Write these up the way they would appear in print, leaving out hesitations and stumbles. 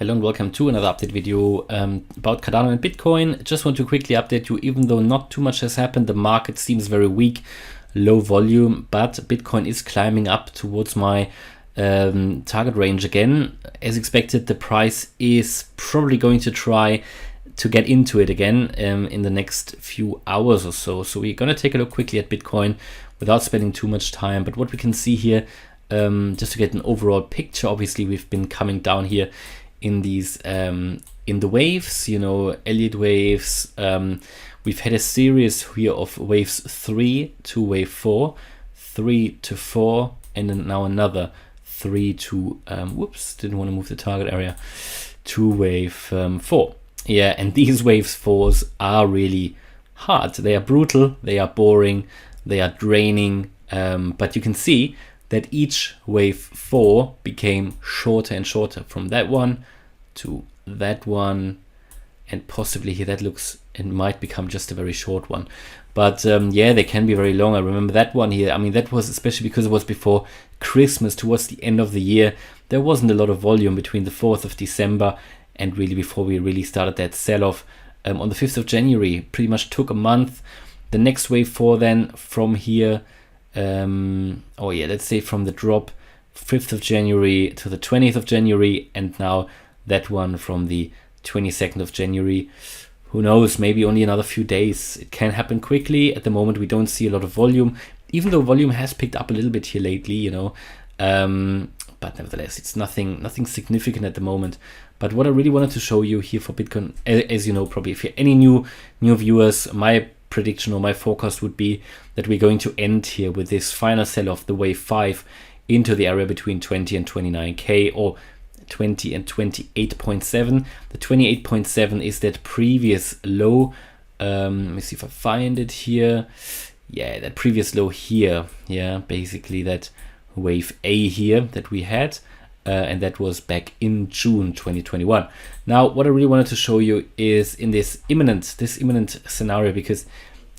Hello and welcome to another update video about Cardano and Bitcoin. Just want to quickly update you, even though not too much has happened, the market seems very weak, low volume, but Bitcoin is climbing up towards my target range again. As expected, the price is probably going to try to get into it again in the next few hours or so. So we're going to take a look quickly at Bitcoin without spending too much time. But what we can see here, just to get an overall picture, obviously we've been coming down here in these in the waves, you know, Elliott Waves. We've had a series here of waves 3 to wave 4, 3 to 4, and then now another 3 to whoops, didn't want to move the target area, to wave 4. Yeah, and these waves 4s are really hard. They are brutal, they are boring, they are draining, but you can see that each wave 4 became shorter and shorter, from that one to that one, and possibly here that looks, it might become just a very short one. But yeah, they can be very long. I remember that one here. I mean, that was especially because it was before Christmas, towards the end of the year. There wasn't a lot of volume between the 4th of December and really before we really started that sell-off. On the 5th of January, pretty much took a month. The next wave 4 then from here, oh yeah, let's say from the drop 5th of January to the 20th of January, and now that one from the 22nd of January. Who knows, maybe only another few days. It can happen quickly. At the moment we don't see a lot of volume, even though volume has picked up a little bit here lately, you know, but nevertheless it's nothing significant at the moment. But what I really wanted to show you here for Bitcoin, as you know, probably if you're any new viewers, my prediction or my forecast would be that we're going to end here with this final sell-off, the wave 5, into the area between 20 and 29k, or 20 and 28.7. The 28.7 is that previous low. Let me see if I find it here. Yeah, that previous low here. Yeah, basically that wave A here that we had, and that was back in June 2021. Now, what I really wanted to show you is in this imminent scenario, because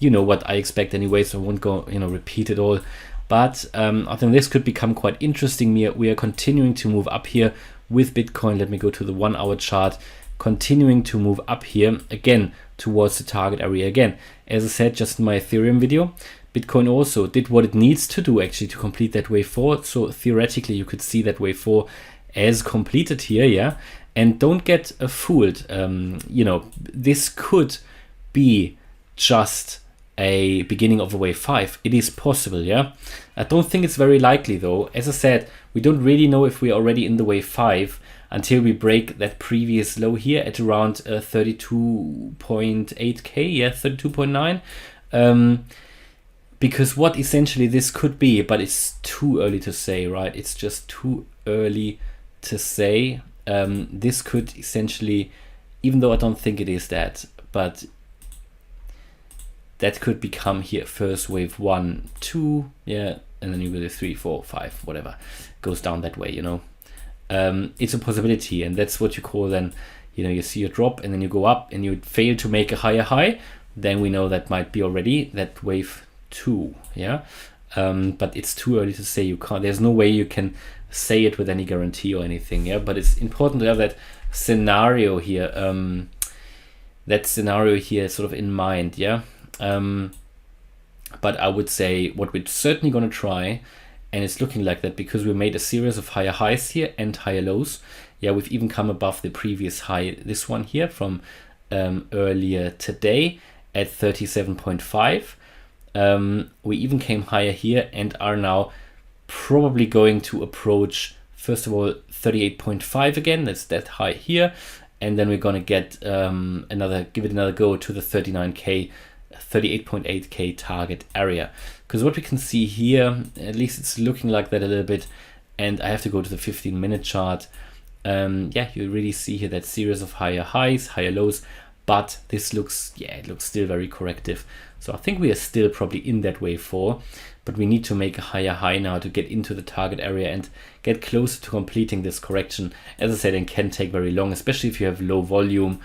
you know what I expect anyway, so I won't go, you know, repeat it all. But I think this could become quite interesting. We are continuing to move up here with Bitcoin. Let me go to the 1 hour chart, continuing to move up here again towards the target area again. As I said just in my Ethereum video, Bitcoin also did what it needs to do actually to complete that wave 4. So theoretically you could see that wave 4 as completed here, yeah. And don't get fooled, you know, this could be just a beginning of a wave 5. It is possible, yeah. I don't think it's very likely though. As I said, we don't really know if we're already in the wave 5 until we break that previous low here at around 32.8k, yeah, 32.9. Because what essentially this could be, but it's too early to say, right? It's just too early to say. This could essentially, even though I don't think it is that, but that could become here first wave 1, 2, yeah, and then you go to 3, 4, 5, whatever, goes down that way, you know. It's a possibility, and that's what you call then, you know, you see a drop and then you go up and you fail to make a higher high, then we know that might be already that wave 2, yeah. But it's too early to say. You can't, there's no way you can say it with any guarantee or anything, yeah. But it's important to have that scenario here, sort of in mind, yeah. But I would say what we're certainly going to try, and it's looking like that because we made a series of higher highs here and higher lows. Yeah, we've even come above the previous high, this one here from earlier today at 37.5. We even came higher here and are now probably going to approach, first of all, 38.5 again. That's that high here, and then we're going to get give it another go to the 39k, 38.8k target area. Because what we can see here, at least it's looking like that a little bit, and I have to go to the 15-minute chart. Yeah, you really see here that series of higher highs, higher lows, but this looks, yeah, it looks still very corrective. So I think we are still probably in that wave 4, but we need to make a higher high now to get into the target area and get closer to completing this correction. As I said, it can take very long, especially if you have low volume.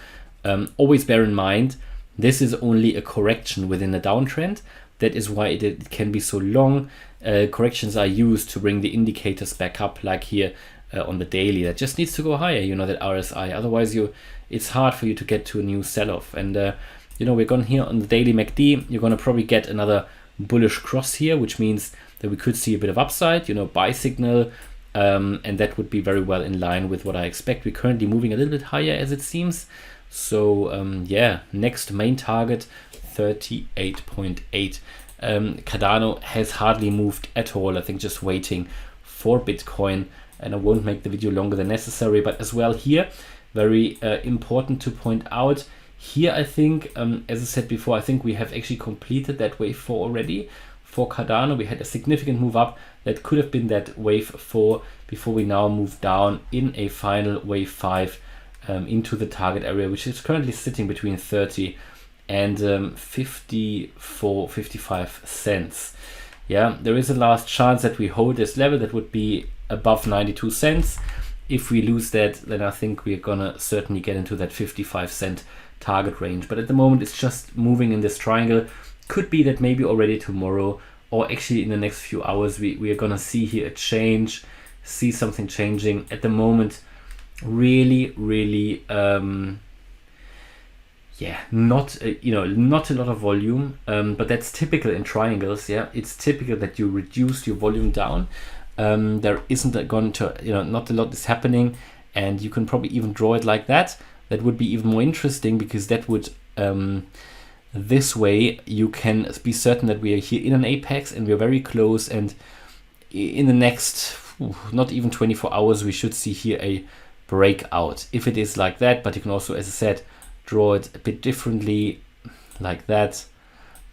Always bear in mind, this is only a correction within a downtrend. That is why it can be so long. Corrections are used to bring the indicators back up, like here on the daily. That just needs to go higher, you know, that RSI. Otherwise, it's hard for you to get to a new sell-off. And you know, we're going here on the daily MACD. You're going to probably get another bullish cross here, which means that we could see a bit of upside, you know, buy signal, and that would be very well in line with what I expect. We're currently moving a little bit higher as it seems. So yeah, next main target 38.8. Cardano has hardly moved at all. I think just waiting for Bitcoin, and I won't make the video longer than necessary. But as well here, very important to point out here, I think, as I said before, I think we have actually completed that wave 4 already. For Cardano, we had a significant move up that could have been that wave 4 before we now move down in a final wave 5 into the target area, which is currently sitting between 30 and 55 cents. Yeah, there is a last chance that we hold this level that would be above 92 cents. If we lose that, then I think we're gonna certainly get into that 55 cent target range. But at the moment, it's just moving in this triangle. Could be that maybe already tomorrow, or actually in the next few hours, we are gonna see here a change, see something changing. At the moment, really yeah, not not a lot of volume, but that's typical in triangles. Yeah, it's typical that you reduce your volume down. There isn't going to, not a lot is happening, and you can probably even draw it like that. That would be even more interesting, because that would this way you can be certain that we are here in an apex and we're very close, and in the next not even 24 hours we should see here a breakout if it is like that. But you can also, as I said, draw it a bit differently like that.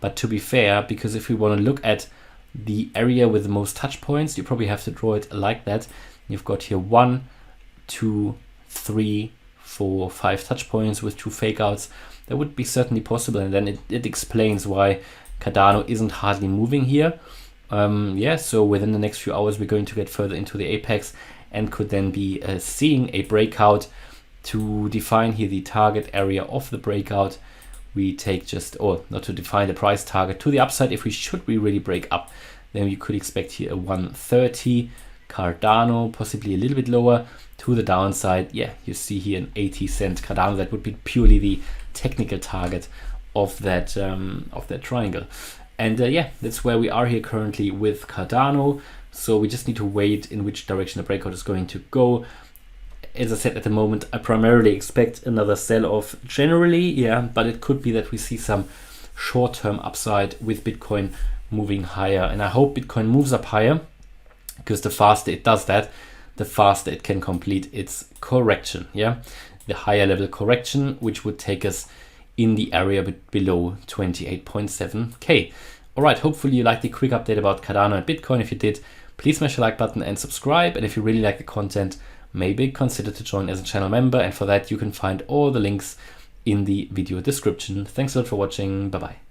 But to be fair, because if we want to look at the area with the most touch points, you probably have to draw it like that. You've got here 1, 2, 3, 4, 5 touch points with 2 fake outs. That would be certainly possible, and then it explains why Cardano isn't hardly moving here. Yeah, so within the next few hours we're going to get further into the apex and could then be seeing a breakout. To define here the target area of the breakout, we take not to define the price target to the upside. If we really break up, then we could expect here a 130 Cardano, possibly a little bit lower. To the downside, yeah, you see here an 80 cent Cardano. That would be purely the technical target of that triangle. And yeah, that's where we are here currently with Cardano. So we just need to wait in which direction the breakout is going to go. As I said, at the moment, I primarily expect another sell-off generally, yeah, but it could be that we see some short-term upside with Bitcoin moving higher. And I hope Bitcoin moves up higher, because the faster it does that, the faster it can complete its correction, yeah, the higher level correction, which would take us in the area below 28.7k. All right, hopefully you liked the quick update about Cardano and Bitcoin. If you did, please smash the like button and subscribe. And if you really like the content, maybe consider to join as a channel member. And for that, you can find all the links in the video description. Thanks a lot for watching. Bye-bye.